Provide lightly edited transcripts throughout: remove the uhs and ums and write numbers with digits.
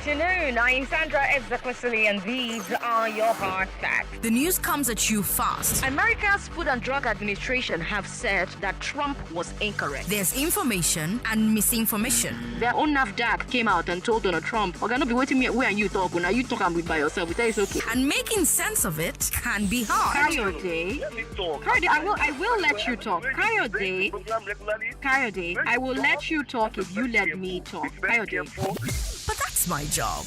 afternoon. I'm Sandra Ezekwesili, and these are your hard facts. The news comes at you fast. America's Food and Drug Administration have said that Trump was incorrect. There's information and misinformation. Their own NAFDAC came out and told Donald Trump, "We're gonna be waiting me where you talk. Now you talk and by yourself. It's okay." And making sense of it can be hard. Kayode, I will let you talk. Kayode, I will let you talk if you let me talk. Kayode. But that's my job.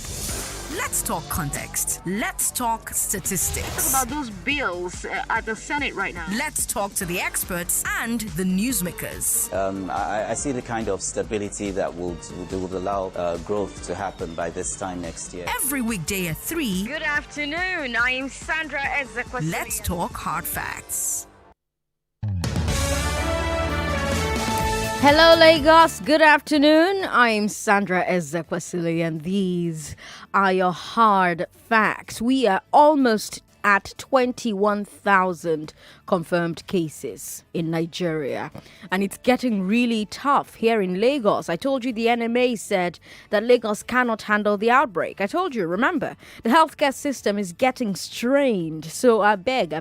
Let's talk context. Let's talk statistics. Talk about those bills at the Senate right now. Let's talk to the experts and the newsmakers. I see the kind of stability that would allow growth to happen by this time next year. Every weekday at 3. Good afternoon. I'm Sandra Ezekwesili. Let's talk hard facts. Hello, Lagos. Good afternoon. I'm Sandra Ezekwesili, and these are your hard facts. We are almost at 21,000 confirmed cases in Nigeria, and it's getting really tough here in Lagos. I told you the NMA said that Lagos cannot handle the outbreak. I told you, remember, the healthcare system is getting strained. So I beg,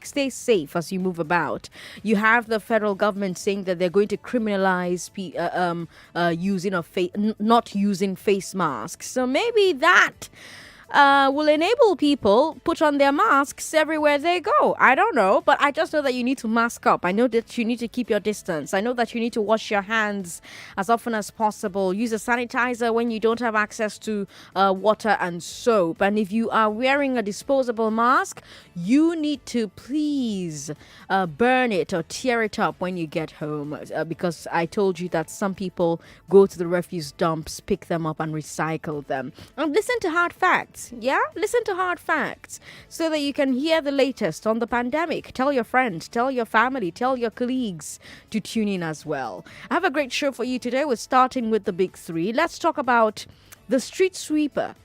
stay safe as you move about. You have the federal government saying that they're going to criminalize not using face masks. So maybe that will enable people put on their masks everywhere they go. I don't know, but I just know that you need to mask up. I know that you need to keep your distance. I know that you need to wash your hands as often as possible. Use a sanitizer when you don't have access to water and soap. And if you are wearing a disposable mask, you need to please burn it or tear it up when you get home, because I told you that some people go to the refuse dumps, pick them up and recycle them. And listen to hard facts. Yeah, listen to hard facts so that you can hear the latest on the pandemic. Tell your friends, tell your family, tell your colleagues to tune in as well. I have a great show for you today. We're starting with the big three. Let's talk about the street sweeper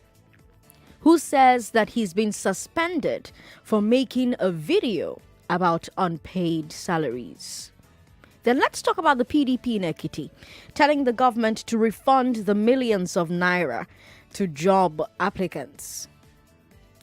who says that he's been suspended for making a video about unpaid salaries. Then let's talk about the PDP in Ekiti, telling the government to refund the millions of Naira to job applicants.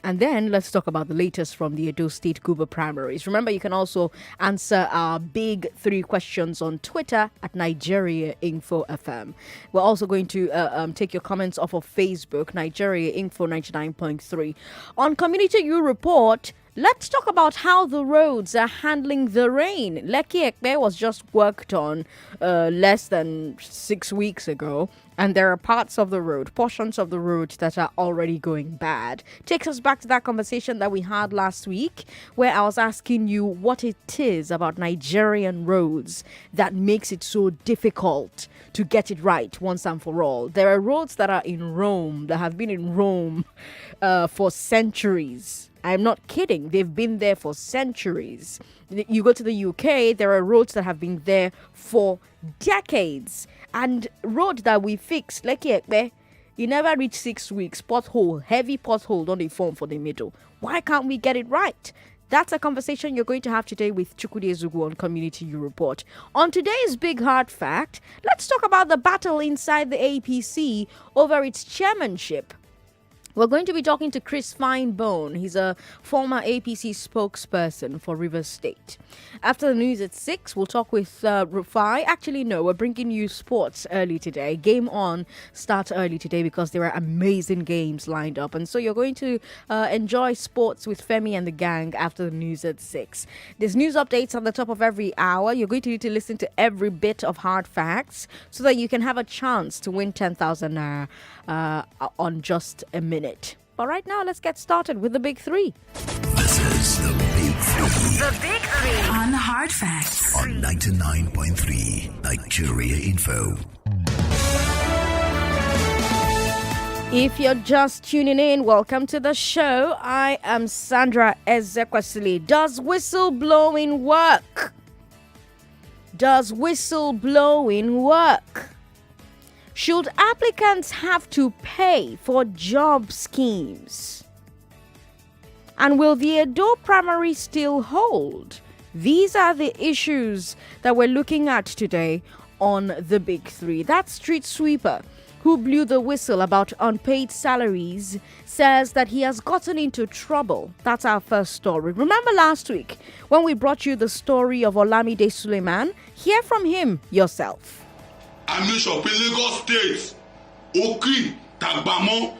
And then let's talk about the latest from the Edo State Guber primaries. Remember, you can also answer our big three questions on Twitter at Nigeria Info FM. We're also going to take your comments off of Facebook, Nigeria Info 99.3. On Community U Report, let's talk about how the roads are handling the rain. Lekki Ekpe was just worked on less than 6 weeks ago, and there are portions of the road that are already going bad. Takes us back to that conversation that we had last week, where I was asking you what it is about Nigerian roads that makes it so difficult to get it right once and for all. There are roads that are in Rome, that have been in Rome for centuries. I'm not kidding. They've been there for centuries. You go to the UK, there are roads that have been there for decades. And road that we fix, like Ekpe, you never reach 6 weeks. Pothole, heavy pothole, don't they form for the middle? Why can't we get it right? That's a conversation you're going to have today with Chukwudi Ezugu on Community U Report. On today's Big Hard Fact, let's talk about the battle inside the APC over its chairmanship. We're going to be talking to Chris Finebone. He's a former APC spokesperson for Rivers State. After the news at 6, we'll talk with Rufai. Actually, no, we're bringing you sports early today. Game On starts early today because there are amazing games lined up. And so you're going to enjoy sports with Femi and the gang after the news at 6. There's news updates on the top of every hour. You're going to need to listen to every bit of hard facts so that you can have a chance to win 10,000 Naira on just a minute. But right now, let's get started with the big three. This is the Big Three. The big three. On Hard Facts. On 99.3 Nigeria Info. If you're just tuning in, welcome to the show. I am Sandra Ezekwesili. Does whistleblowing work? Does whistleblowing work? Should applicants have to pay for job schemes? And will the Edo primary still hold? These are the issues that we're looking at today on the Big Three. That street sweeper who blew the whistle about unpaid salaries, says that he has gotten into trouble. That's our first story. Remember last week when we brought you the story of Olamide Suleiman? Hear from him yourself. I'm sure Lagos State, Oki, Tagbamo,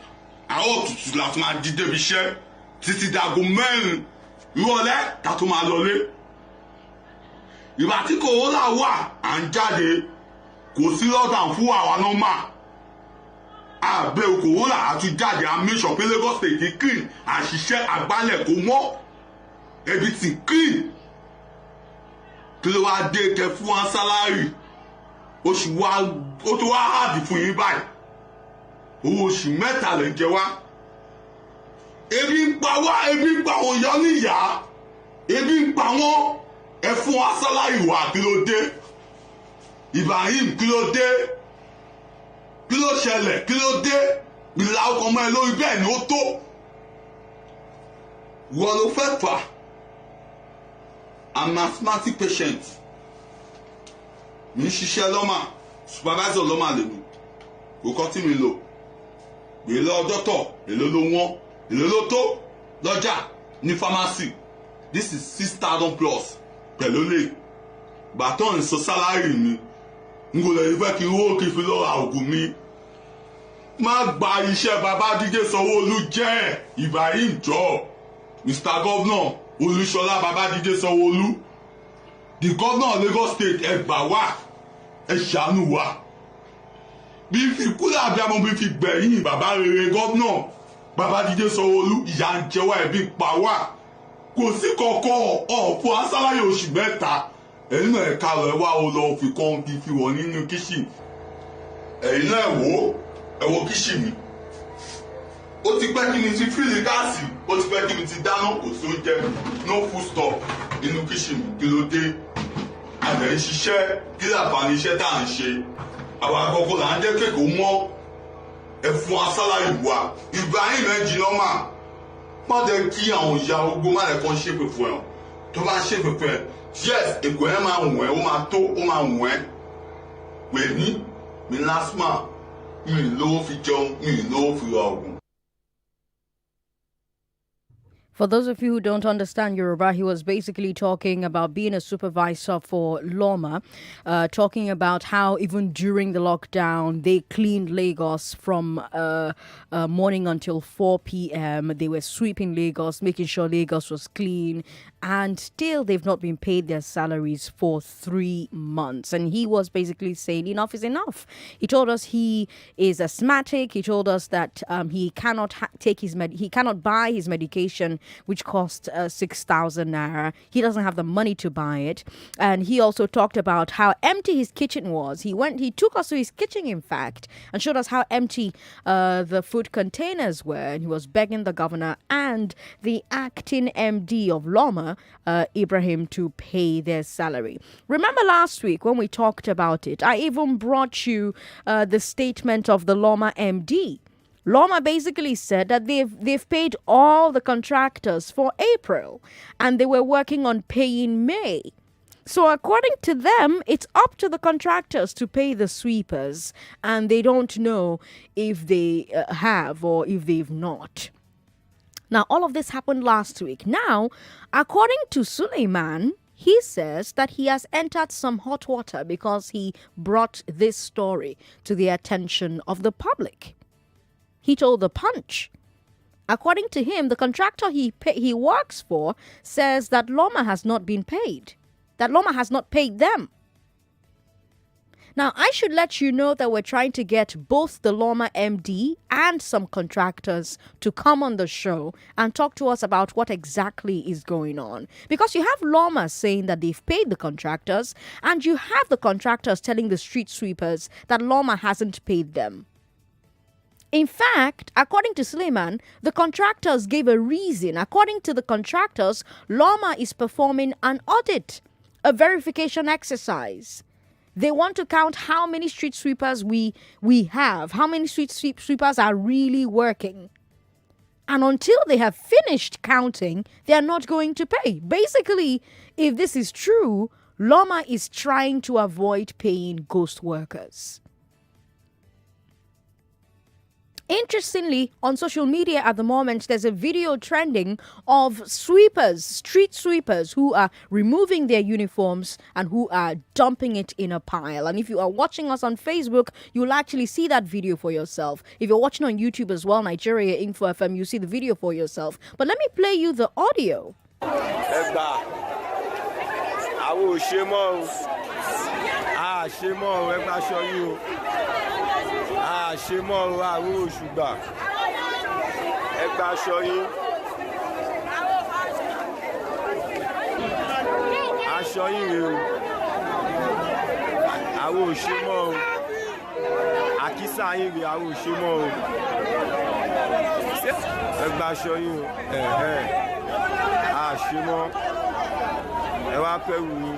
àwọn òtútù láti máa jí débi iṣẹ́ títí dago mẹ́rin ìrọ̀lẹ́ ká tó máa lọlé. Ìgbà tí kòrónà wà à ń jáde kò sí lockdown fún àwa nọ́mà. Àbẹ̀wò kòrónà àti jáde à make sure pé Lagos State clean àṣìṣe àgbálẹ̀ kò mọ́ ẹbí ti clean. Kí ló wá dé kẹ fún wa sálárì? Oṣù wa ó tó wá hàdì fún yín báyìí. Owó oṣù mẹ́ta lè jẹ wá. Ebi ń pa wá, ebi ń pa àwọn ìyá níyà. Ebi ń pa wọ́n. Ẹ fún wa sálárì wa kí ló dé? Ibrahim kí ló dé? Kí ló ṣẹlẹ̀? Kí ló dé? Ìlà ọkọ̀ ọmọ ẹ lórí bẹ́ẹ̀ ni ó tó. Wọ́n ló fẹ́ fà. I'm an asthmatic patient. Mi ń ṣiṣẹ́ lọ́mà. Supervisor lọ́mà lèmi. Kò kọ́ tí mi lò. Èlò ọdọ́tọ̀, èlò ló wọ́n, èlò ló tó lọ́jà ní pharmacy. This is 6,000 plus pẹ̀lú lè. Bàtọ́ ń sọ sálárì mi. N kò lè fẹ́ kí owó kí n fi lọ ra ògùn mi. Má gba iṣẹ́ Babájídé Sanwó-Olú jẹ́ Ibrahim jọ. Mr. Governor Olúṣọlá Babájídé Sanwó-Olú. The governor of Lagos State ẹ gbà wá. Ẹ ṣàánú wa. Bí fi kúlẹ̀ abiyamọ bí fi gbẹ̀yìn bàbá rere gómìnà Babájídé Sanwó-Olú ìyà ń jẹ wá ẹbí pa wá. Kò sí kọ̀ọ̀kan ọ̀fun asáláyè oṣù mẹ́ta. Ẹ̀yin náà ẹ̀ka rẹ̀ wá o lọ fi kàn kí fi wọ̀n nínú kíṣìn. Ẹ̀yin náà ẹ wo kíṣìn mi. Ó ti pẹ́ kí mi ti fíìlì gáàsì, ó ti pẹ́ kí mi ti dáná kò sí oúnjẹ no food stop nínú kíṣìn mi kí ló dé. Àgbẹ̀ ń ṣiṣẹ́ kí làbàní iṣẹ́ tá à ń ṣe. Àwọn àkọ́kọ́ là ń jẹ́ kéèkó mọ́ ẹ̀fún asálárì wa. Ibrahim ẹ̀ jìnnà mà. Má jẹ́ kí àwọn ìyá ogbó má lẹ́kọ́ ṣépè fún ẹ̀. Tó bá ṣépè fún ẹ̀, yes, èkó ẹ̀ máa wọ̀n ẹ́, ó máa tó, ó máa wọ̀n ẹ́. Pè ní mi lásìmà, mi lówó fi jẹun, mi lówó fi ra ògùn. For those of you who don't understand Yoruba, he was basically talking about being a supervisor for Loma, talking about how even during the lockdown, they cleaned Lagos from morning until 4 p.m. They were sweeping Lagos, making sure Lagos was clean, and still they've not been paid their salaries for 3 months. And he was basically saying enough is enough. He told us he is asthmatic. He told us that he cannot he cannot buy his medication, which cost 6,000 naira. He doesn't have the money to buy it. And he also talked about how empty his kitchen was. He took us to his kitchen, in fact, and showed us how empty the food containers were. And he was begging the governor and the acting MD of Loma, Ibrahim, to pay their salary. Remember last week when we talked about it, I even brought you the statement of the Loma MD. Loma basically said that they've paid all the contractors for April and they were working on paying May. So according to them, it's up to the contractors to pay the sweepers, and they don't know if they have or if they've not. Now, all of this happened last week. Now, according to Suleiman, he says that he has entered some hot water because he brought this story to the attention of the public. He told The Punch. According to him, the contractor he works for says that Loma has not been paid, that Loma has not paid them. Now, I should let you know that we're trying to get both the Loma MD and some contractors to come on the show and talk to us about what exactly is going on. Because you have Loma saying that they've paid the contractors, and you have the contractors telling the street sweepers that Loma hasn't paid them. In fact, according to Suleiman, the contractors gave a reason. According to the contractors, Loma is performing an audit, a verification exercise. They want to count how many street sweepers we have, how many street sweepers are really working. And until they have finished counting, they are not going to pay. Basically, if this is true, Loma is trying to avoid paying ghost workers. Interestingly, on social media at the moment, there's a video trending of sweepers, street sweepers, who are removing their uniforms and who are dumping it in a pile. And if you are watching us on Facebook, you'll actually see that video for yourself. If you're watching on YouTube as well, Nigeria Info FM, you see the video for yourself. But let me play you the audio. Ṣe mọ́ ọ̀rọ̀ àrùn òṣùgbà ẹgbà aṣọ yín rèé o àwọn òṣè mọ́ o àkísà yín rèé àwọn òṣè mọ́ o ẹgbà aṣọ yín o àṣè mọ́ ẹ wá pẹ́rù yín.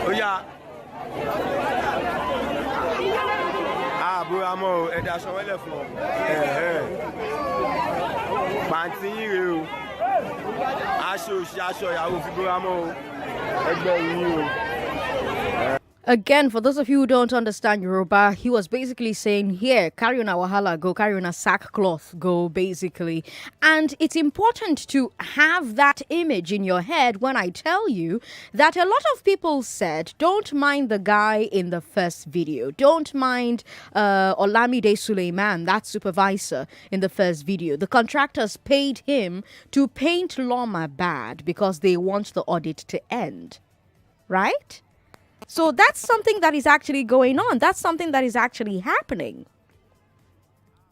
Oya, bóyá mọ́ o, ẹ̀dá aṣọ wẹ́lẹ̀ fún ọ. Pàǹtí yín rèé o, aṣọ òṣì aṣọ ìyàwó fi bóyá mọ́ o, ẹgbẹ́ yín o. Again, for those of you who don't understand Yoruba, he was basically saying, here, carry on a wahala, go, carry on a sackcloth, go, basically. And it's important to have that image in your head when I tell you that a lot of people said, don't mind the guy in the first video. Don't mind Olamide Suleiman, that supervisor in the first video. The contractors paid him to paint Loma bad because they want the audit to end. Right? So that's something that is actually going on. That's something that is actually happening.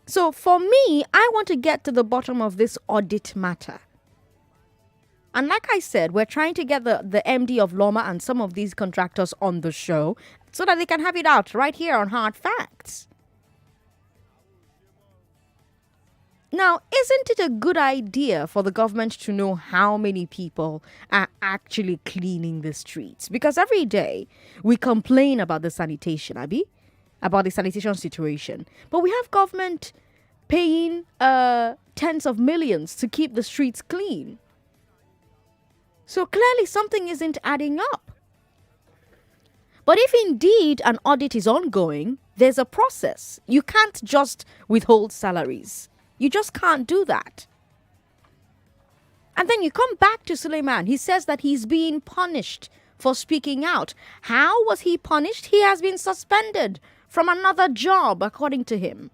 So for me, I want to get to the bottom of this audit matter. And like I said, we're trying to get the MD of Loma and some of these contractors on the show so that they can have it out right here on Hard Facts. Now, isn't it a good idea for the government to know how many people are actually cleaning the streets? Because every day we complain about the sanitation, about the sanitation situation. But we have government paying tens of millions to keep the streets clean. So clearly something isn't adding up. But if indeed an audit is ongoing, there's a process. You can't just withhold salaries. You just can't do that. And then you come back to Suleiman. He says that he's being punished for speaking out. How was he punished? He has been suspended from another job, according to him.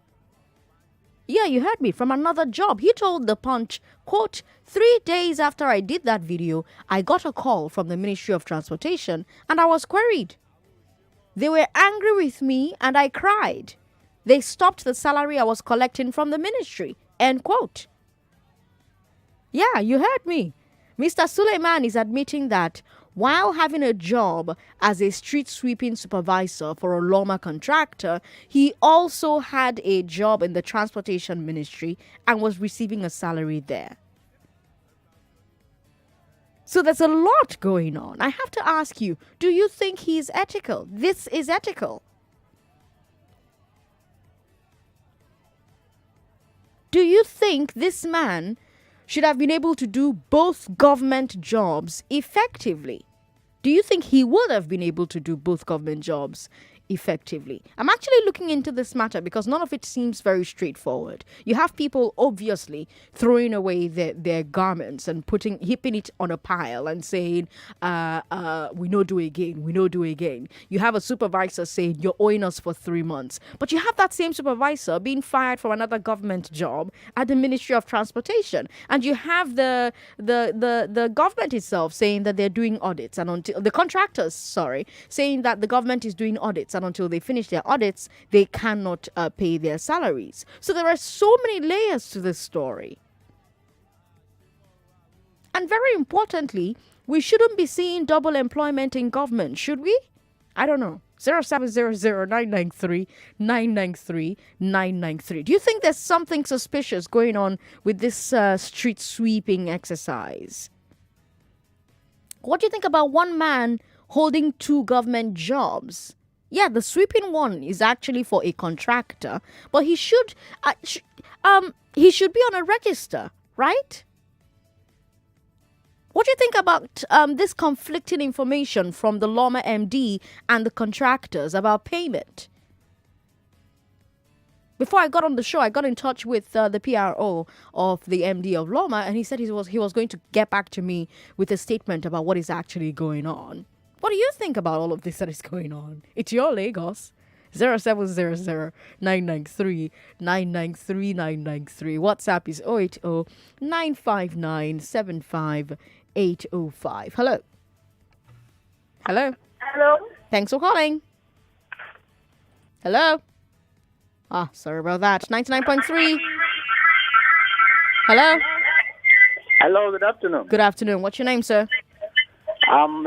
Yeah, you heard me, from another job. He told The Punch, quote, 3 days after I did that video, I got a call from the Ministry of Transportation and I was queried. They were angry with me and I cried. They stopped the salary I was collecting from the ministry. End quote. Yeah, you heard me. Mr. Suleiman is admitting that while having a job as a street sweeping supervisor for a Loma contractor, he also had a job in the transportation ministry and was receiving a salary there. So there's a lot going on. I have to ask you, do you think he's ethical? This is ethical. Do you think this man should have been able to do both government jobs effectively? Do you think he would have been able to do both government jobs effectively? I'm actually looking into this matter because none of it seems very straightforward. You have people obviously throwing away their garments and heaping it on a pile and saying, we no do again, we no do again. You have a supervisor saying, you're owing us for 3 months. But you have that same supervisor being fired from another government job at the Ministry of Transportation. And you have the government itself saying that they're doing audits, and until the contractors, saying that the government is doing audits, and until they finish their audits, they cannot pay their salaries. So there are so many layers to this story. And very importantly, we shouldn't be seeing double employment in government, should we? I don't know. 0700-993-993-993. Do you think there's something suspicious going on with this street sweeping exercise? What do you think about one man holding 2 government jobs? Yeah, the sweeping one is actually for a contractor, but he should be on a register, right? What do you think about this conflicting information from the Loma MD and the contractors about payment? Before I got on the show, I got in touch with the PRO of the MD of Loma, and he said he was going to get back to me with a statement about what is actually going on. What do you think about all of this that is going on? It's your Lagos. 0700 993 993 993. WhatsApp is 080 959 75805. Hello. Hello. Hello. Thanks for calling. Hello. Sorry about that. 99.3. Hello. Hello, good afternoon. Good afternoon. What's your name, sir? I'm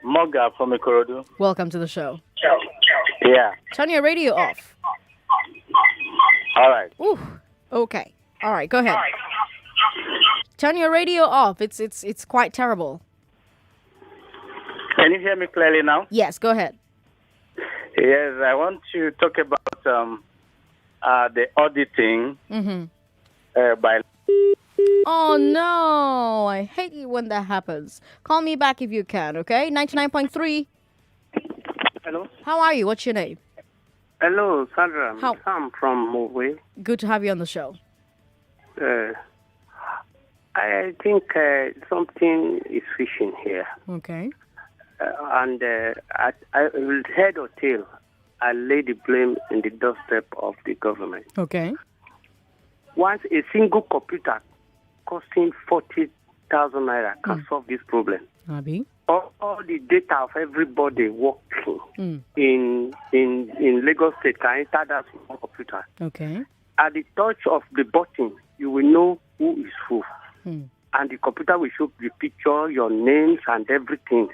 Moga from Ikorodu. Welcome to the show. Yeah. Turn your radio off. All right. Ooh. Okay. All right. Go ahead. Turn your radio off. It's quite terrible. Can you hear me clearly now? Yes. Go ahead. Yes, I want to talk about the auditing by. Oh no! I hate it when that happens. Call me back if you can. Okay. 99.3. Hello. How are you? What's your name? Hello, Sandra. How? I'm from Moway. Good to have you on the show. I think something is fishing here. Okay. And I head or tail, I lay the blame in the doorstep of the government. Okay. Once a single computer costing 40,000 naira can solve this problem. Abi. All the data of everybody working in Lagos State can enter that small computer. Okay. At the touch of the button, you will know who is who. And the computer will show the picture, your names, and everything.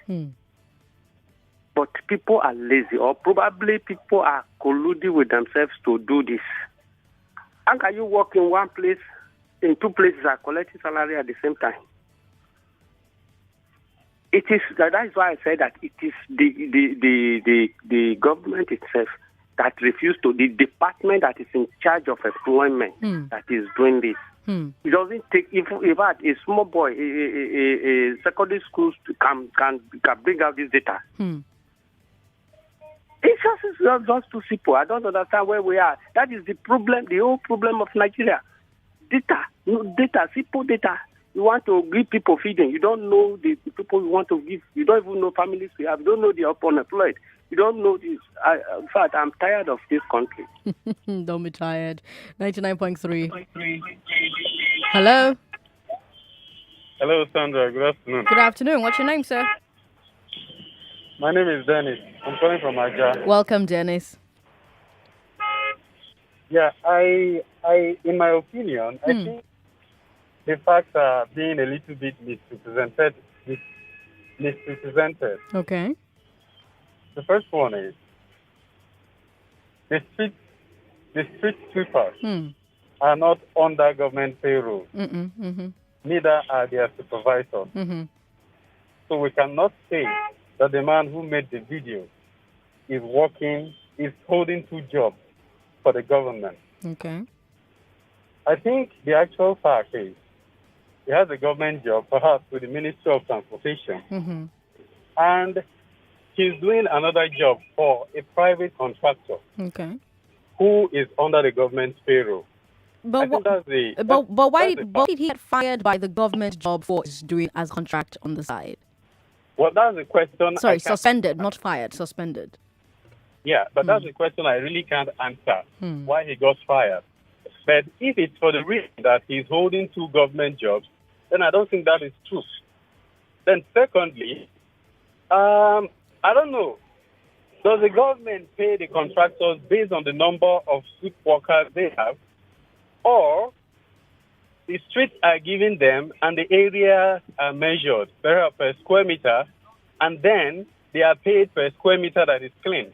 But people are lazy, or probably people are colluding with themselves to do this. How can you work in one place, in two places, and collecting salary at the same time? It is that is why I said that it is the government itself that refused to, the department that is in charge of employment that is doing this. It doesn't take, in fact, a small boy, a secondary school can bring out this data. It's just too simple. I don't understand where we are. That is the problem, the whole problem of Nigeria. Data, simple data. You want to give people feeding. You don't know the people you want to give. You don't even know families we have. You don't know the unemployed. You don't know this. In fact, I'm tired of this country. Don't be tired. 99.3. Hello. Hello, Sandra. Good afternoon. Good afternoon. What's your name, sir? My name is Dennis. I'm calling from Aja. Welcome, Dennis. Yeah, I, in my opinion, I think the facts are being a little bit misrepresented. Okay. The first one is the street sweepers are not under government payroll. Neither are their supervisors. So we cannot say that the man who made the video is holding two jobs for the government. Okay. I think the actual fact is he has a government job, perhaps with the Ministry of Transportation, and he's doing another job for a private contractor who is under the government payroll. But why did he get fired by the government job for doing as a contract on the side? Well, that's a question. Sorry, suspended, not fired, suspended. Yeah, but that's a question I really can't answer, why he got fired. But if it's for the reason that he's holding two government jobs, then I don't think that is true. Then secondly, I don't know. Does the government pay the contractors based on the number of sweep workers they have? Or the streets are given them and the area are measured per square meter, and then they are paid per square meter that is cleaned?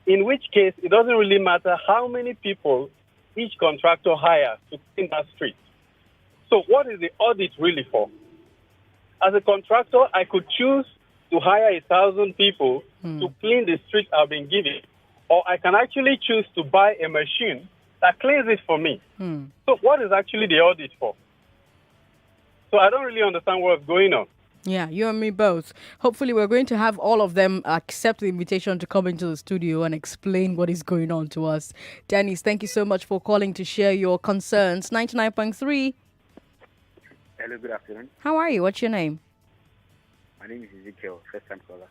In which case, it doesn't really matter how many people each contractor hires to clean that street. So what is the audit really for? As a contractor, I could choose to hire 1,000 people to clean the street I've been given, or I can actually choose to buy a machine that cleans it for me. So what is actually the audit for? So I don't really understand what's going on. Yeah, you and me both. Hopefully, we're going to have all of them accept the invitation to come into the studio and explain what is going on to us. Dennis, thank you so much for calling to share your concerns. 99.3. Hello, good afternoon. How are you? What's your name? My name is Ezekiel, first time caller.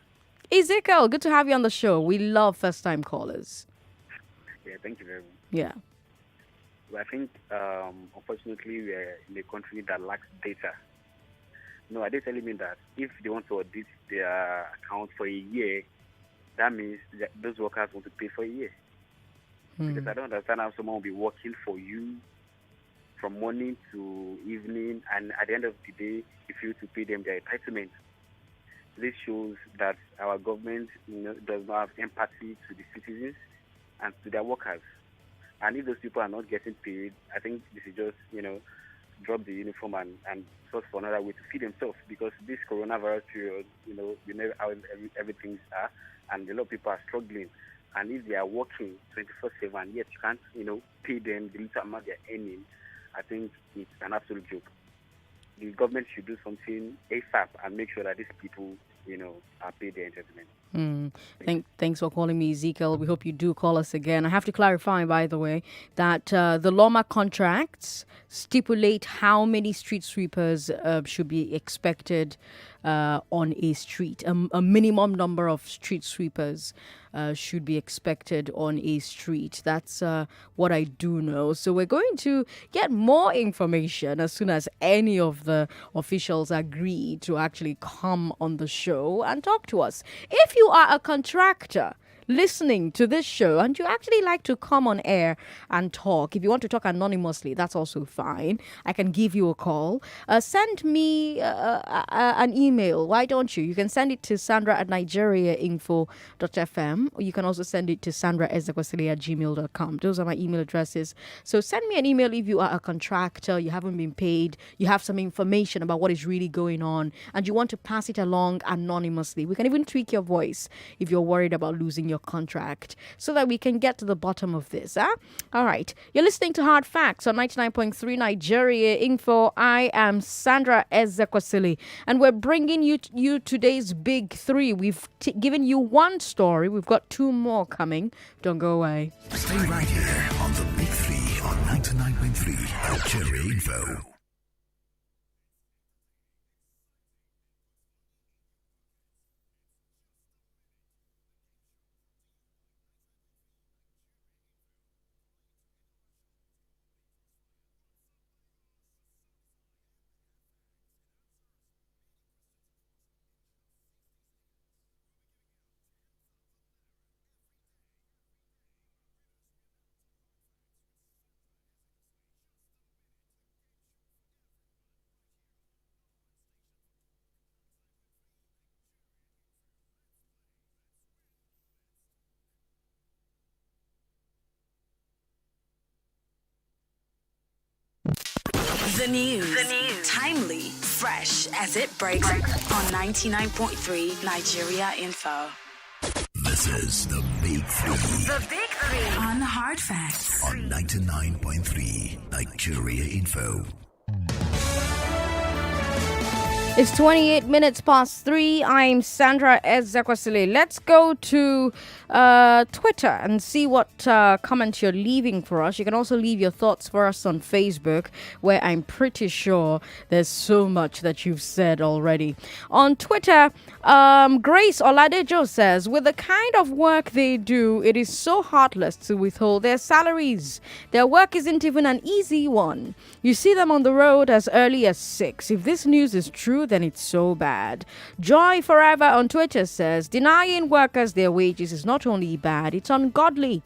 Ezekiel, good to have you on the show. We love first-time callers. Yeah, thank you very much. Yeah. Well, I think, unfortunately, we're in a country that lacks data. No, are they telling me that if they want to audit their account for a year, that means that those workers want to pay for a year? Because I don't understand how someone will be working for you from morning to evening, and at the end of the day, if you to pay them their entitlement. This shows that our government does not have empathy to the citizens and to their workers. And if those people are not getting paid, I think this is just, drop the uniform and search for another way to feed themselves. Because this coronavirus period, you know how everything are, and a lot of people are struggling. And if they are working 24/7, yet you can't, pay them the little amount they're earning, I think it's an absolute joke. The government should do something ASAP and make sure that these people, are paid their entitlement. Thanks for calling me, Ezekiel. We hope you do call us again. I have to clarify, by the way, that the Loma contracts stipulate how many street sweepers should be expected on a street. A minimum number of street sweepers should be expected on a street. That's what I do know. So we're going to get more information as soon as any of the officials agree to actually come on the show and talk to us. If you are a contractor listening to this show and you actually like to come on air and talk, if you want to talk anonymously, that's also fine. I can give you a call. Send me an email. Why don't you? You can send it to sandra@nigeriainfo.fm, or you can also send it to sandraezekwesili@gmail.com. Those are my email addresses. So send me an email if you are a contractor, you haven't been paid, you have some information about what is really going on, and you want to pass it along anonymously. We can even tweak your voice if you're worried about losing your contract, so that we can get to the bottom of this. All right. You're listening to Hard Facts on 99.3 Nigeria Info. I am Sandra Ezekwesili, and we're bringing you today's big three. We've given you one story. We've got two more coming. Don't go away. Stay right here on the Big Three on 99.3 Nigeria Info. The news. Timely, fresh as it breaks on 99.3 Nigeria Info. This is the Big Three The Big Three on Hard Facts on 99.3 Nigeria Info. It's 28 minutes past 3. I'm Sandra Ezekwesili. Let's go to Twitter and see what comments you're leaving for us. You can also leave your thoughts for us on Facebook, where I'm pretty sure there's so much that you've said already. On Twitter, Grace Oladejo says, with the kind of work they do, it is so heartless to withhold their salaries. Their work isn't even an easy one. You see them on the road as early as 6. If this news is true, then it's so bad. Joy Forever on Twitter says, denying workers their wages is not only bad, it's ungodly.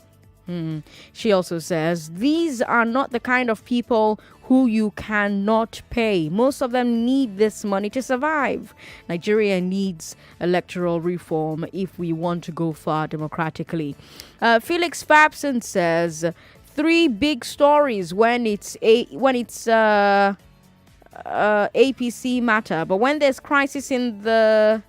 She also says, these are not the kind of people who you cannot pay. Most of them need this money to survive. Nigeria needs electoral reform if we want to go far democratically. Felix Fabson says, 3 big stories when it's APC matter, but when there's crisis in the...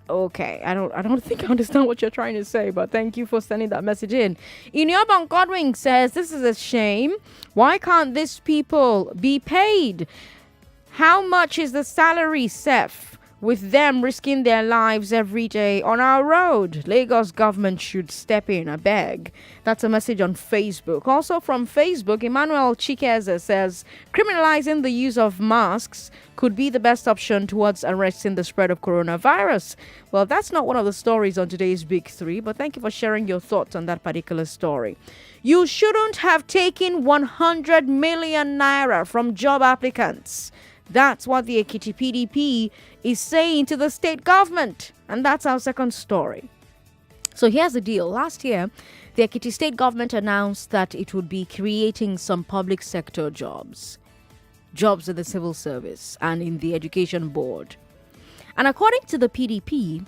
Okay, I don't think I understand what you're trying to say, but thank you for sending that message in. Inyoban Godwin says, this is a shame. Why can't these people be paid? How much is the salary, Seth, with them risking their lives every day on our road? Lagos government should step in, I beg. That's a message on Facebook. Also from Facebook, Emmanuel Chikeze says, criminalizing the use of masks could be the best option towards arresting the spread of coronavirus. Well, that's not one of the stories on today's Big Three, but thank you for sharing your thoughts on that particular story. You shouldn't have taken 100 million naira from job applicants. That's what the Ekiti PDP is saying to the state government. And that's our second story. So here's the deal. Last year, the Ekiti state government announced that it would be creating some public sector jobs in the civil service and in the education board. And according to the PDP,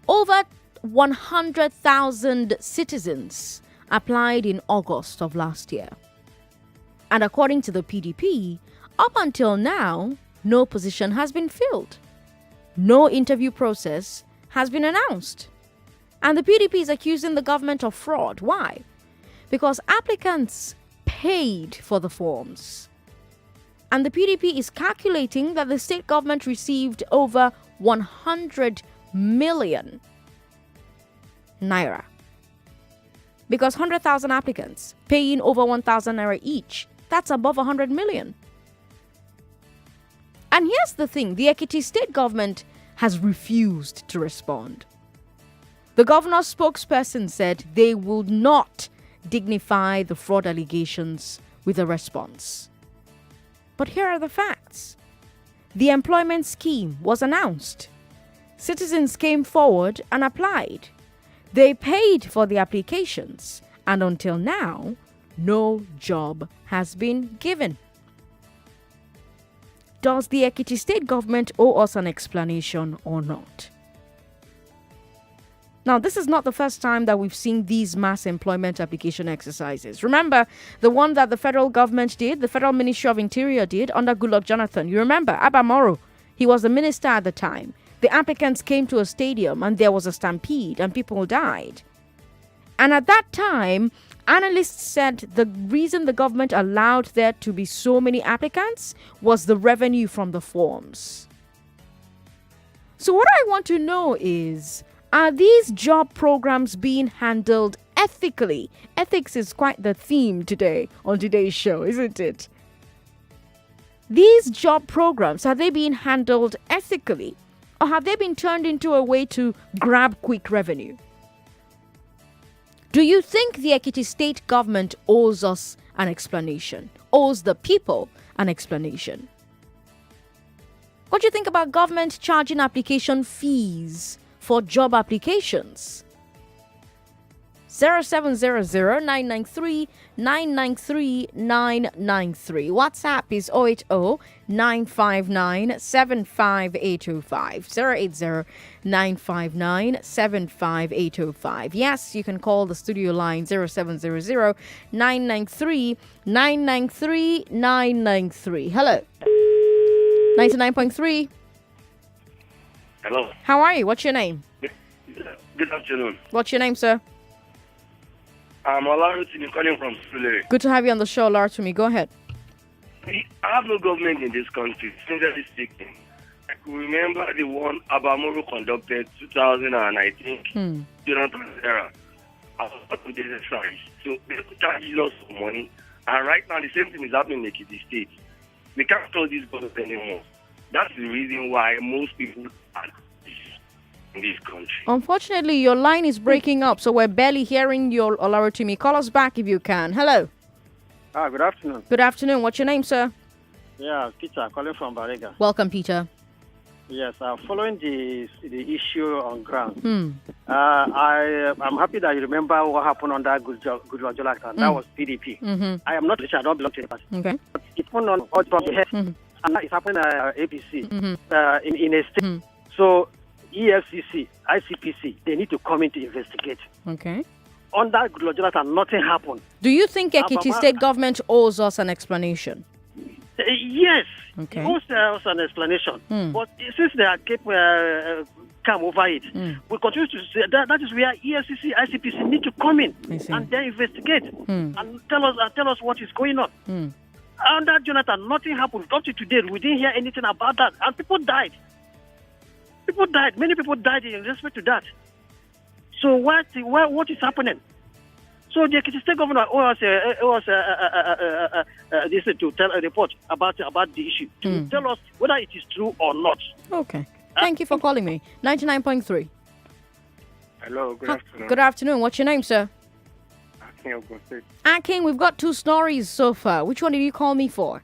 over 100,000 citizens applied in August of last year. And according to the PDP, up until now, no position has been filled. No interview process has been announced. And the PDP is accusing the government of fraud. Why? Because applicants paid for the forms. And the PDP is calculating that the state government received over 100 million naira. Because 100,000 applicants paying over 1,000 naira each, that's above 100 million. And here's the thing, the Ekiti state government has refused to respond. The governor's spokesperson said they will not dignify the fraud allegations with a response. But here are the facts. The employment scheme was announced. Citizens came forward and applied. They paid for the applications, and until now, no job has been given. Does the Ekiti state government owe us an explanation or not? Now, this is not the first time that we've seen these mass employment application exercises. Remember the one that the federal government did, the Federal Ministry of Interior did under Goodluck Jonathan. You remember Abba Moro, he was the minister at the time. The applicants came to a stadium and there was a stampede and people died. And at that time, analysts said the reason the government allowed there to be so many applicants was the revenue from the forms. So what I want to know is, are these job programs being handled ethically? Ethics is quite the theme today on today's show, isn't it? These job programs, are they being handled ethically? Or have they been turned into a way to grab quick revenue? Do you think the Ekiti state government owes us an explanation? Owes the people an explanation? What do you think about government charging application fees for job applications? 0700-993-993-993. WhatsApp is 080-959-75805. 080-959-75805. Yes, you can call the studio line 0700-993-993-993. Hello. 99.3. Hello. How are you? What's your name? Good afternoon. What's your name, sir? I'm Olaruti calling from Sulere. Good to have you on the show, Lartumi. Go ahead. I have no government in this country, sincerely speaking. I could remember the one Abamoro conducted 2019 during the era. I was part of this exercise. So they charge us for money. And right now, the same thing is happening in Ekiti State. We can't trust this government anymore. That's the reason why most people are in this country. Unfortunately, your line is breaking up, so we're barely hearing your Olaritimi. Call us back if you can. Hello. Good afternoon. Good afternoon. What's your name, sir? Yeah, Peter, calling from Barega. Welcome, Peter. Yes, following the issue on ground. I'm happy that you remember what happened under Goodluck Jonathan. That was PDP. I am not rich, I don't belong to the party. Okay. But it went on all from the head. And that is happening at APC in a state. So EFCC, ICPC, they need to come in to investigate. Okay. Under Goodluck Jonathan, nothing happened. Do you think Ekiti state government owes us an explanation? Yes. Okay. It owes us an explanation. But since they are come over it, we continue to say that is where EFCC, ICPC need to come in and then investigate and tell us what is going on. Under Jonathan, nothing happened. Up to today, we didn't hear anything about that. And people died. People died. Many people died in respect to that. So what is happening? So the Ekiti State governor this to tell a report about the issue to tell us whether it is true or not. Okay. Thank you for calling me. 99.3. Hello, good afternoon. Good afternoon. What's your name, sir? Akin Ogun State. Akin, we've got 2 stories so far. Which one did you call me for?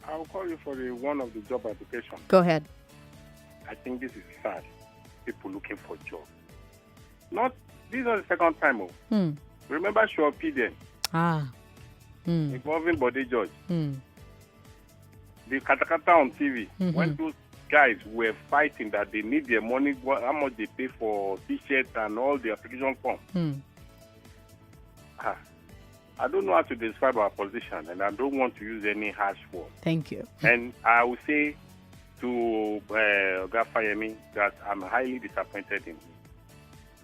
I'll call you for the one of the job application. Go ahead. I think this is sad. People looking for jobs. This is not the second time. Remember Shopi then? Involving Body George. The Katakata on TV. When those guys were fighting that they need their money, how much they pay for t-shirts and all the application form. I don't know how to describe our position, and I don't want to use any harsh word. Thank you. And I will say to Gafayemi that I'm highly disappointed in him.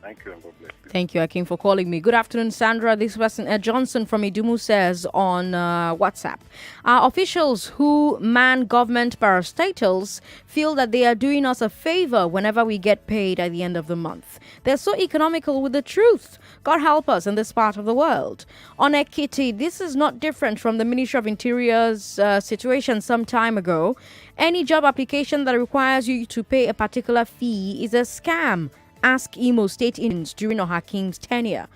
Thank you and God bless you. Thank you, Akin, for calling me. Good afternoon, Sandra. This person, Johnson from Idumu, says on WhatsApp, our officials who man government parastatals feel that they are doing us a favor whenever we get paid at the end of the month. They're so economical with the truth. God help us in this part of the world. On Ekiti, this is not different from the Ministry of Interior's situation some time ago. Any job application that requires you to pay a particular fee is a scam. Ask Imo State Indians during Oha King's tenure.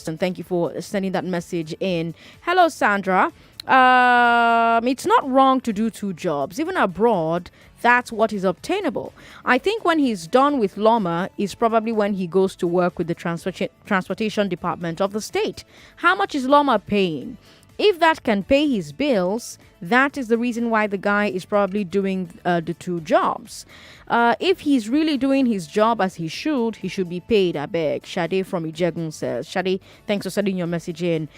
And thank you for sending that message in. Hello, Sandra. It's not wrong to do 2 jobs. Even abroad, that's what is obtainable. I think when he's done with Loma is probably when he goes to work with the transportation department of the state. How much is Loma paying? If that can pay his bills, that is the reason why the guy is probably doing the 2 jobs. If he's really doing his job as he should be paid, I beg. Shade from Ijegun says. Shade, thanks for sending your message in.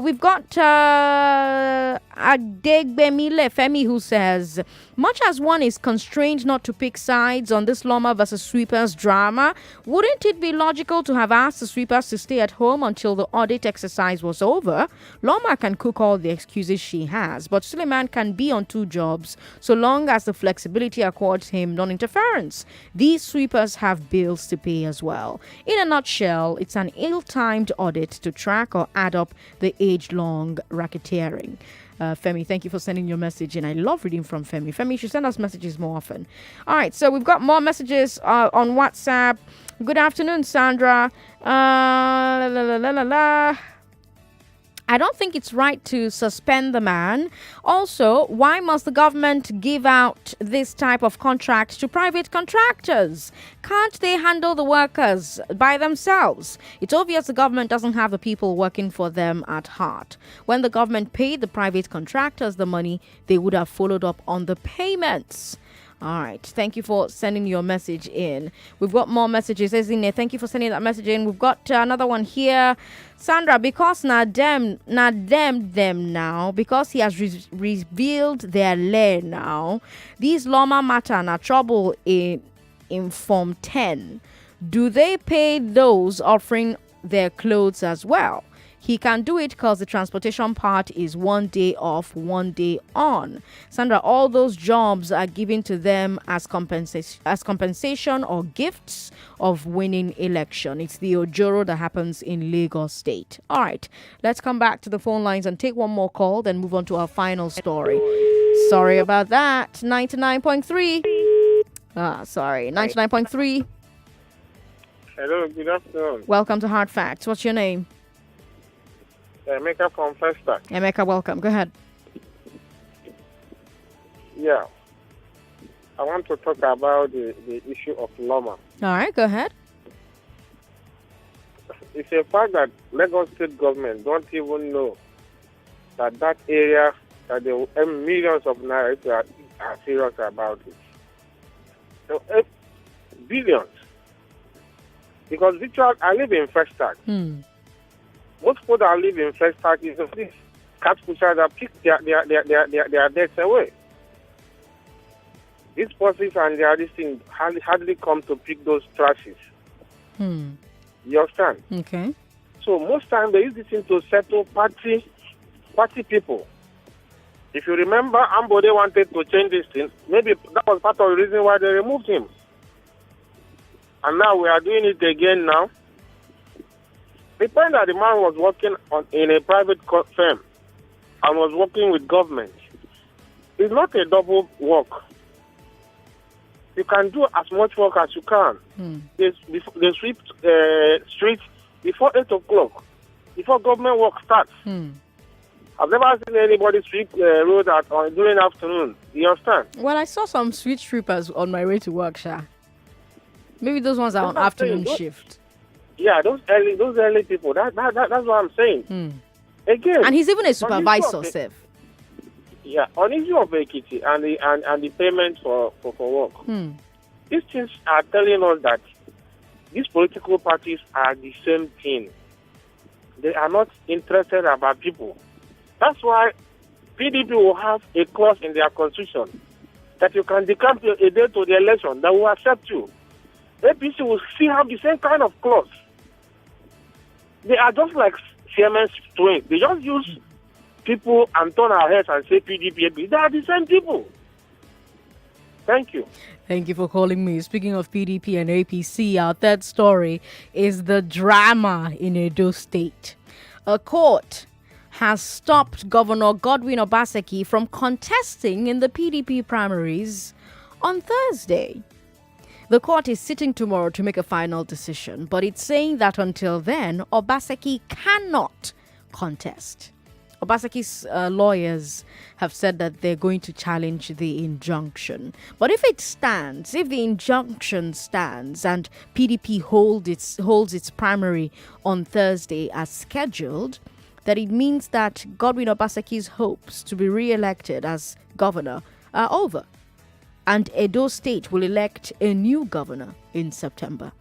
We've got Adegbemile Femi who says, much as one is constrained not to pick sides on this Loma versus sweepers drama, wouldn't it be logical to have asked the sweepers to stay at home until the audit exercise was over? Loma can cook all the excuses she has, but Suleiman can be on 2 jobs so long as the flexibility accords him non-interference. These sweepers have bills to pay as well. In a nutshell, it's an ill-timed audit to track or add up the age-long racketeering. Femi, thank you for sending your message in. I love reading from Femi. Femi, you should send us messages more often. All right, so we've got more messages on WhatsApp. Good afternoon, Sandra. I don't think it's right to suspend the man. Also, why must the government give out this type of contract to private contractors? Can't they handle the workers by themselves? It's obvious the government doesn't have the people working for them at heart. When the government paid the private contractors the money, they would have followed up on the payments. All right. Thank you for sending your message in. We've got more messages. Ezine, thank you for sending that message in. We've got another one here. Sandra, because them now, because he has revealed their lair now, these Loma matter na trouble in Form 10. Do they pay those offering their clothes as well? He can do it because the transportation part is 1 day off, 1 day on. Sandra, all those jobs are given to them as compensation or gifts of winning election. It's the Ojoro that happens in Lagos State. All right, let's come back to the phone lines and take one more call, then move on to our final story. Sorry about that. 99.3. 99.3. Hello, good afternoon. Welcome to Hard Facts. What's your name? Emeka from Festa. Emeka, welcome. Go ahead. Yeah. I want to talk about the issue of Loma. All right, go ahead. It's a fact that Lagos State government don't even know that area, that there are millions of Naira are serious about it. So, billions. Because literally, I live in Festa. Most people that live in Festa is these cat pushers that pick their debts away. These buses and their this thing hardly come to pick those trashes. You understand? Okay. So most times they use this thing to settle party people. If you remember, Ambode wanted to change this thing. Maybe that was part of the reason why they removed him. And now we are doing it again now. The point that the man was working in a private firm and was working with government is not a double work. You can do as much work as you can. They sweep streets before 8 o'clock, before government work starts. I've never seen anybody sweep road during afternoon. You understand? Well, I saw some street sweepers on my way to work, Sha. Maybe those ones are on afternoon shift. Yeah, those early people. That's what I'm saying. Again, and he's even a supervisor, Seth. Yeah, on issue of Ekiti and the payment for work. These things are telling us that these political parties are the same thing. They are not interested about people. That's why PDP will have a clause in their constitution that you can decamp a day to the election that will accept you. APC will still have the same kind of clause. They are just like Siemens twins. They just use people and turn our heads and say PDP. They are the same people. Thank you. Thank you for calling me. Speaking of PDP and APC, our third story is the drama in Edo State. A court has stopped Governor Godwin Obaseki from contesting in the PDP primaries on Thursday. The court is sitting tomorrow to make a final decision, but it's saying that until then, Obaseki cannot contest. Obaseki's lawyers have said that they're going to challenge the injunction. But if the injunction stands and PDP holds its primary on Thursday as scheduled, that it means that Godwin Obaseki's hopes to be re-elected as governor are over. And Edo State will elect a new governor in September.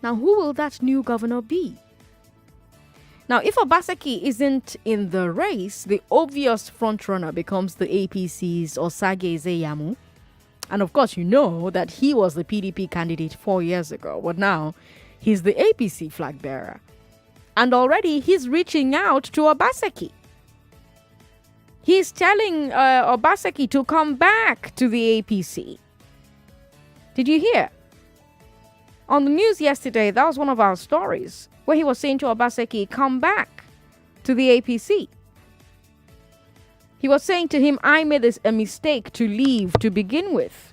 Now, who will that new governor be? Now, if Obaseki isn't in the race, the obvious frontrunner becomes the APC's Osage Ezeyamu. And of course, you know that he was the PDP candidate 4 years ago, but now he's the APC flag bearer. And already he's reaching out to Obaseki. He's telling Obaseki to come back to the APC. Did you hear? On the news yesterday, that was one of our stories, where he was saying to Obaseki, come back to the APC. He was saying to him, I made a mistake to leave to begin with.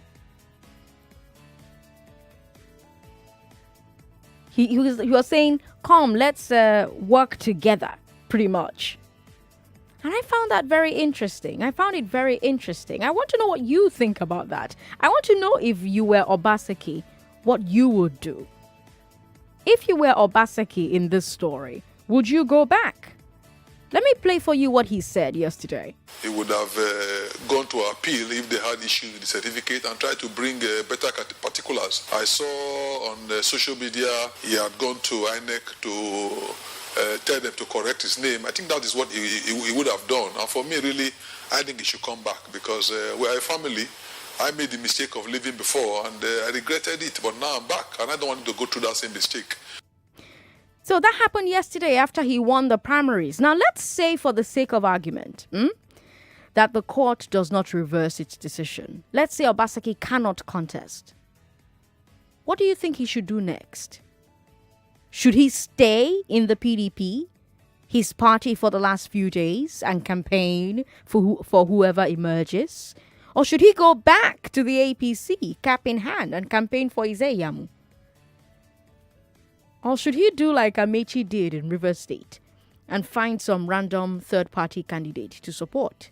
He was saying, come, let's work together, pretty much. And I found that very interesting. I found it very interesting. I want to know what you think about that. I want to know, if you were Obaseki, what you would do. If you were Obaseki in this story, would you go back? Let me play for you what he said yesterday. He would have gone to appeal if they had issues with the certificate and tried to bring better particulars. I saw on social media he had gone to INEC to tell them to correct his name. I think that is what he would have done. And for me, really, I think he should come back because we are a family. I made the mistake of leaving before and I regretted it, but now I'm back and I don't want to go through that same mistake. So that happened yesterday after he won the primaries. Now, let's say, for the sake of argument, that the court does not reverse its decision. Let's say Obaseki cannot contest. What do you think he should do next? Should he stay in the PDP, his party, for the last few days and campaign for whoever emerges? Or should he go back to the APC, cap in hand, and campaign for Ezeyamu? Or should he do like Amechi did in Rivers State and find some random third-party candidate to support?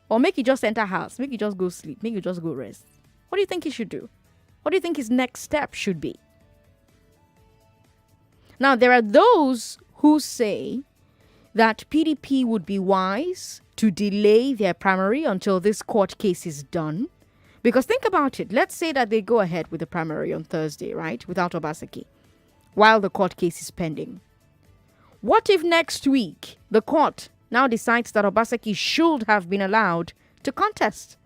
Or make it just enter house, make it just go sleep, make it just go rest? What do you think he should do? What do you think his next step should be? Now, there are those who say that PDP would be wise to delay their primary until this court case is done. Because think about it. Let's say that they go ahead with the primary on Thursday, right? Without Obaseki, while the court case is pending. What if next week the court now decides that Obaseki should have been allowed to contest?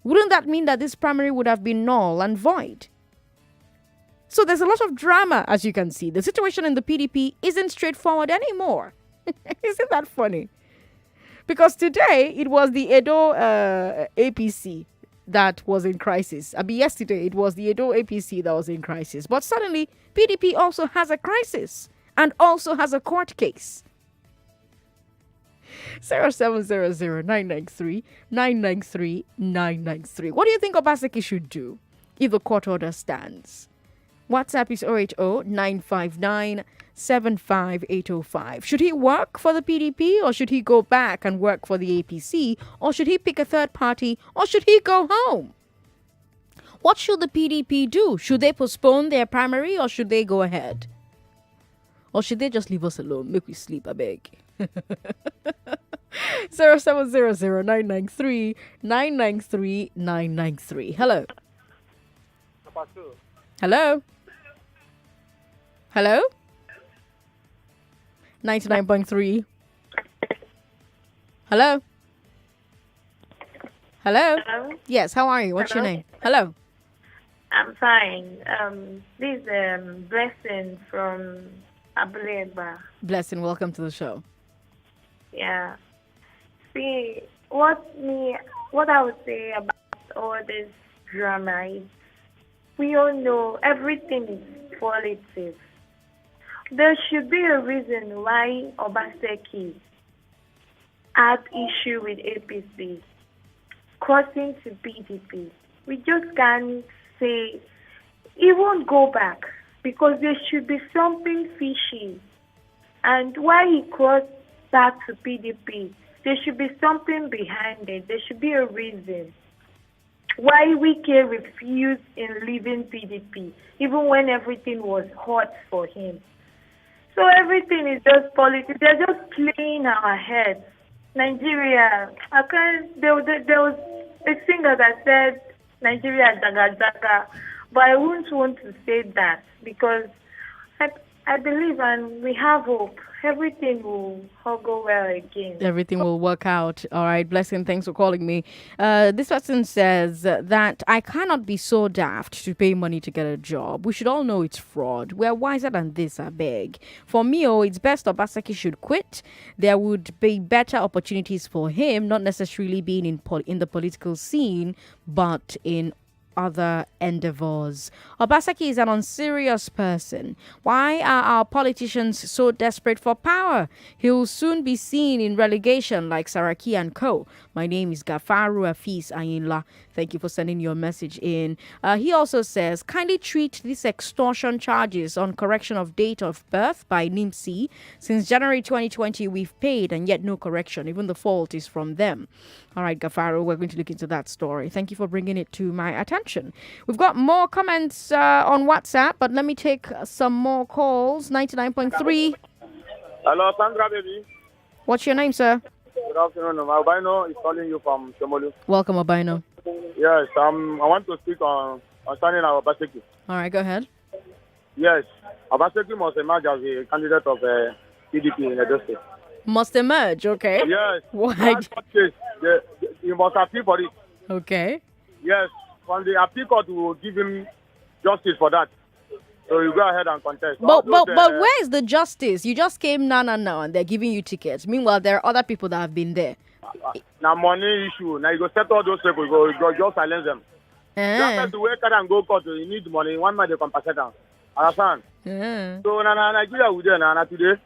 Wouldn't that mean that this primary would have been null and void? So there's a lot of drama, as you can see. The situation in the PDP isn't straightforward anymore. Isn't that funny? Because today it was the Edo APC that was in crisis. Yesterday it was the Edo APC that was in crisis. But suddenly PDP also has a crisis and also has a court case. 0700-993-993-993. What do you think Obaseki should do if the court order stands? WhatsApp is 080-959-75805. Should he work for the PDP or should he go back and work for the APC? Or should he pick a third party or should he go home? What should the PDP do? Should they postpone their primary or should they go ahead? Or should they just leave us alone? Make we sleep, I beg. 0700-993-993-993. Hello. Hello. Hello. 99.3. Hello. Hello. Hello. Yes. How are you? What's your name? Hello. I'm fine. This is Blessing from Abuleba. Blessing, welcome to the show. Yeah. See, what I would say about all this drama is we all know everything is politics. There should be a reason why Obaseki had issue with APC crossing to PDP. We just can't say he won't go back because there should be something fishy. And why he crossed back to PDP, there should be something behind it. There should be a reason why Wike refused in leaving PDP, even when everything was hot for him. So everything is just politics. They're just playing our heads. Nigeria, there was a singer that said Nigeria daga daga, but I wouldn't want to say that because I believe and we have hope. Everything will all go well again. Everything will work out. All right, Blessing, thanks for calling me. This person says that I cannot be so daft to pay money to get a job. We should all know it's fraud. We're wiser than this, I beg. For me, it's best Obaseki should quit. There would be better opportunities for him, not necessarily being in the political scene, but in other endeavors. Obaseki is an unserious person. Why are our politicians so desperate for power? He will soon be seen in relegation like Saraki and Co. My name is Gafaru Afis Ayinla. Thank you for sending your message in. He also says, kindly treat these extortion charges on correction of date of birth by NIMSI. Since January 2020, we've paid and yet no correction. Even the fault is from them. All right, Gafaru, we're going to look into that story. Thank you for bringing it to my attention. We've got more comments on WhatsApp, but let me take some more calls. 99.3. Hello, Sandra, baby. What's your name, sir? Good afternoon. Albino is calling you from Shomolu. Welcome, Albino. Yes, I want to speak on concerning our Obaseki. All right, go ahead. Yes, Obaseki must emerge as a candidate of PDP in Edo State. Must emerge, okay? Yes. Why? That case, you must appeal for it. Okay. Yes, from the appeal court will give him justice for that. So you go ahead and contest. But where is the justice? You just came now, and they're giving you tickets. Meanwhile, there are other people that have been there. Now money issue. Now you go settle those people. You go just silence them. You have to wait and go court. You need money. One man they compensate them. Understand? So now Nigeria we there now today.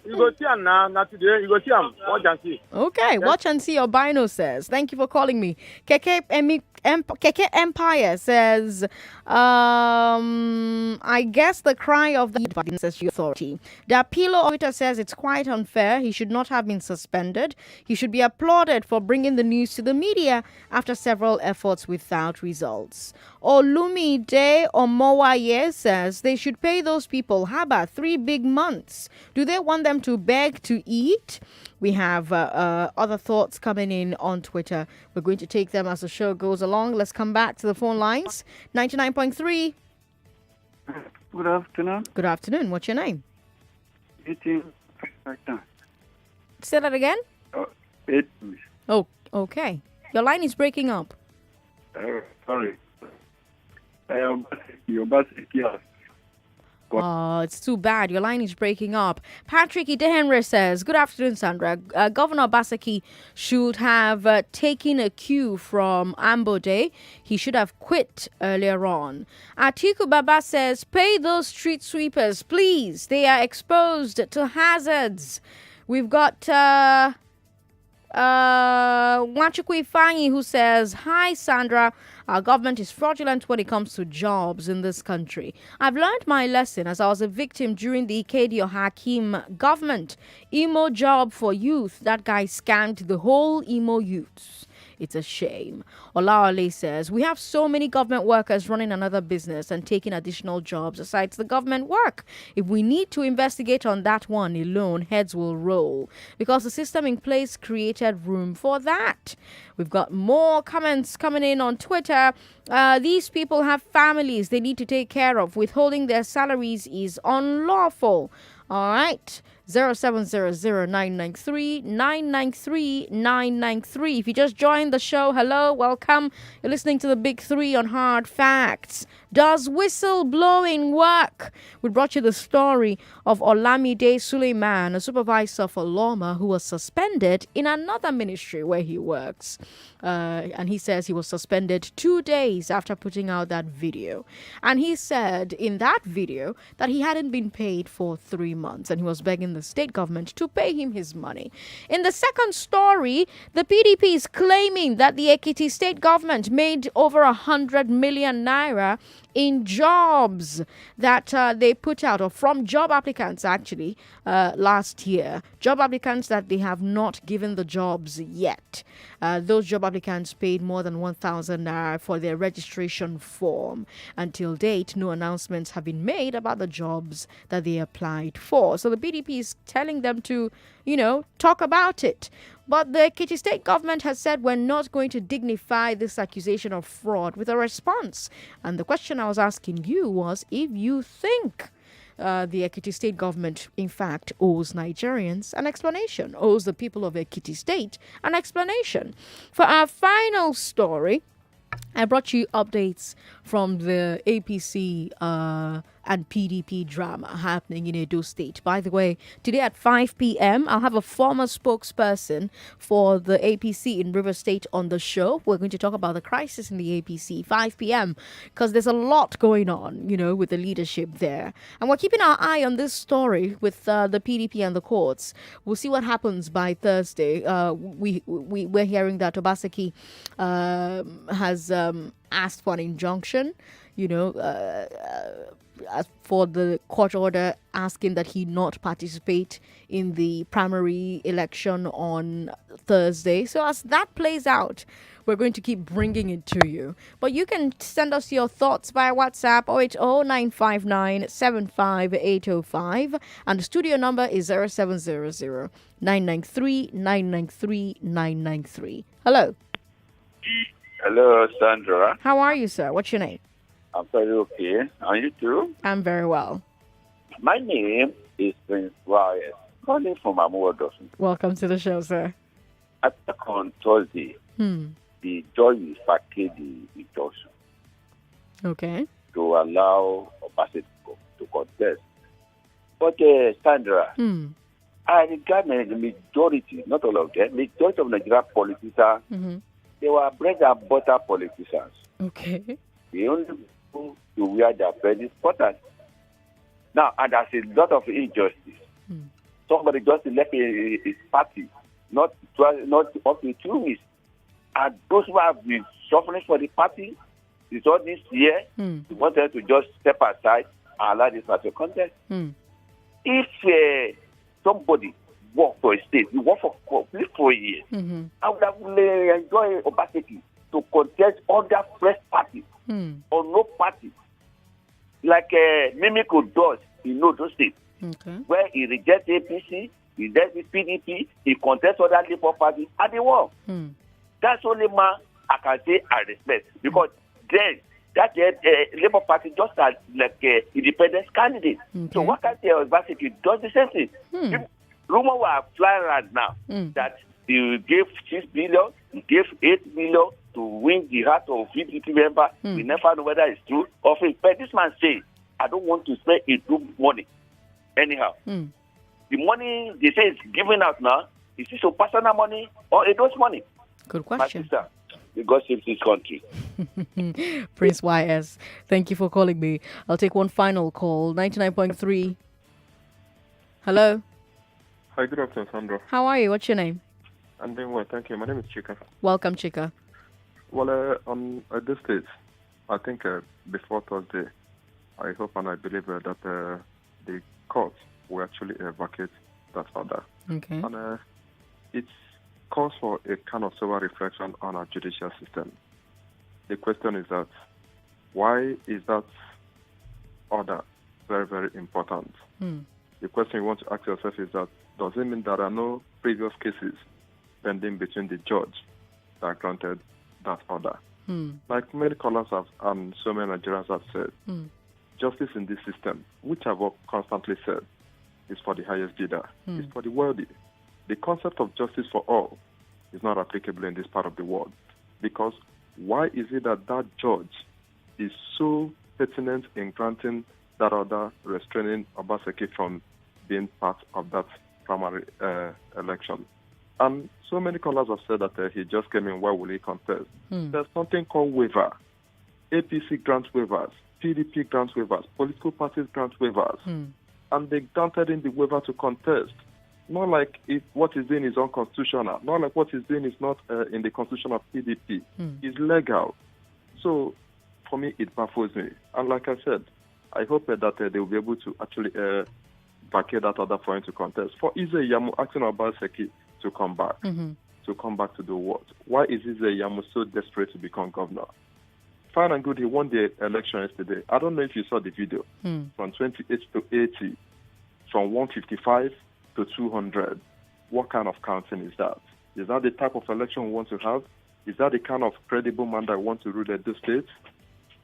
You go see him now today. You go see him. Watch and see. Okay, yes. Watch and see. Albino says. Thank you for calling me. Keke Empire says, I guess the cry of the authority. The appeal auditor says it's quite unfair. He should not have been suspended. He should be applauded for bringing the news to the media after several efforts without results. Olumide Omowaye says they should pay those people, how about 3 big months? Do they want them to beg to eat? We have other thoughts coming in on Twitter. We're going to take them as the show goes along. Let's come back to the phone lines. 99.3. Good afternoon. Good afternoon. What's your name? 18. Say that again? 8. Oh, okay. Your line is breaking up. Sorry. Obaseki. Oh, it's too bad. Your line is breaking up. Patrick Idehenry says, good afternoon, Sandra. Governor Basaki should have taken a cue from Ambode. He should have quit earlier on. Atiku Baba says, pay those street sweepers, please. They are exposed to hazards. We've got Nwachukwu Ifanyi who says, hi, Sandra. Our government is fraudulent when it comes to jobs in this country. I've learned my lesson as I was a victim during the Ekiti Hakim government. Imo job for youth. That guy scammed the whole Imo youths. It's a shame. Olawale says, we have so many government workers running another business and taking additional jobs aside the government work. If we need to investigate on that one alone, heads will roll because the system in place created room for that. We've got more comments coming in on Twitter. These people have families they need to take care of. Withholding their salaries is unlawful. All right. 0700-993-993-993. If you just joined the show, hello, welcome. You're listening to the Big Three on Hard Facts. Does whistleblowing work? We brought you the story of Olamide Suleiman, a supervisor for Loma, who was suspended in another ministry where he works. And he says he was suspended 2 days after putting out that video. And he said in that video that he hadn't been paid for 3 months and he was begging the state government to pay him his money. In the second story, the PDP is claiming that the Ekiti state government made over 100 million naira in jobs that they put out, or from job applicants actually, last year. Job applicants that they have not given the jobs yet. Those job applicants paid more than 1,000 naira for their registration form. Until date, no announcements have been made about the jobs that they applied for. So the PDP is telling them to, talk about it. But the Ekiti state government has said we're not going to dignify this accusation of fraud with a response. And the question I was asking you was if you think the Ekiti state government, in fact, owes Nigerians an explanation, owes the people of Ekiti state an explanation. For our final story, I brought you updates from the APC and PDP drama happening in Edo State. By the way, today at 5 p.m., I'll have a former spokesperson for the APC in River State on the show. We're going to talk about the crisis in the APC, 5 p.m., because there's a lot going on, with the leadership there. And we're keeping our eye on this story with the PDP and the courts. We'll see what happens by Thursday. We're hearing that Obaseki has asked for an injunction, for the court order asking that he not participate in the primary election on Thursday. So as that plays out, we're going to keep bringing it to you. But you can send us your thoughts via WhatsApp 080-959-75805. And the studio number is 0700-993-993-993. Hello. Hello, Sandra. How are you, sir? What's your name? I'm very okay. Are you too? I'm very well. My name is Prince Wyatt, calling from Amuodosun. Welcome to the show, sir. I think on Thursday, the judge will vacate the injunction. Okay. To allow Obaseki to contest. But, Sandra, I regard the majority, not all of them, majority of Nigerian politicians, they were bread and butter politicians. Okay. They only go to where their bread is buttered. Now, and there's a lot of injustice. Somebody just left his party, not up to 2 weeks. And those who have been suffering for the party, it's all this year, they wanted to just step aside and allow this party to contest. If somebody work for a state, you work for complete 4 years, I would have enjoyed Obaseki to contest under fresh party or no party, like Mimiko does in Edo State, where he rejects APC, he rejects PDP, he contests other Labour party, and they won. That's only man I can say I respect, because then that Labour Party just as like independent candidate. So what can I say? Obaseki does the same thing. Rumor were flying around now that he gave 6 billion, he gave 8 billion to win the heart of PDP member. We never know whether it's true or fake. But this man says I don't want to spend Edo money anyhow. The money they say is given out now, is this your personal money or Edo's money? Good question. My sister, God save this country. Prince YS, thank you for calling me. I'll take one final call. 99.3. Hello. Hi, good afternoon, Sandra. How are you? What's your name? I'm doing well, thank you. My name is Chika. Welcome, Chika. Well, on this stage, I think before Thursday, I hope and I believe that the court will actually vacate that order. Okay. And it calls for a kind of sober reflection on our judicial system. The question is that, why is that order very, very important? The question you want to ask yourself is that, does it mean there are no previous cases pending between the judge that granted that order? Like many callers have, and so many Nigerians have said, justice in this system, which I've constantly said, is for the highest bidder, is for the wealthy. The concept of justice for all is not applicable in this part of the world. Because why is it that that judge is so pertinent in granting that order restraining Obaseki from being part of that primary election? And so many callers have said that he just came in, why will he contest? There's something called waiver. APC grants waivers, PDP grants waivers, political parties grant waivers. And they granted in the waiver to contest. Not like if what he's doing is unconstitutional. Not like what he's doing is not in the constitution of PDP. It's legal. So, for me, it baffles me. And like I said, I hope that they will be able to actually vacate that order for him to contest. For Ize Yamu asking Obaseki to come back. To come back to do what? Why is Ize Yamu so desperate to become governor? Fine and good, he won the election yesterday. I don't know if you saw the video. From 28 to 80, from 155 to 200. What kind of counting is that? Is that the type of election we want to have? Is that the kind of credible man that want to rule the state?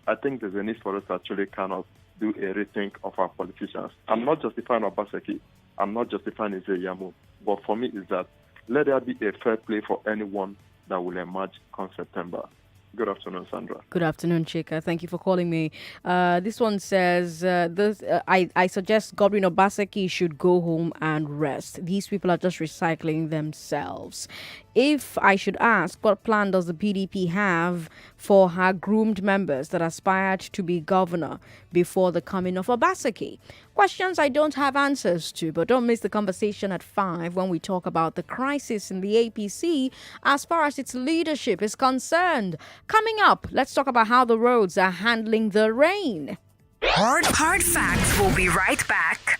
I think there's a need for us to actually kind of do a rethink of our politicians. I'm not justifying Obaseki. I'm not justifying Ize Yamu. But for me is that let there be a fair play for anyone that will emerge come September. Good afternoon, Sandra. Good afternoon, Chika. Thank you for calling me. This one says, I suggest Governor Obaseki should go home and rest. These people are just recycling themselves. If I should ask, what plan does the PDP have for her groomed members that aspired to be governor before the coming of Obaseki? Questions I don't have answers to, but don't miss the conversation at 5 when we talk about the crisis in the APC as far as its leadership is concerned. Coming up, let's talk about how the roads are handling the rain. Hard facts. We'll be right back.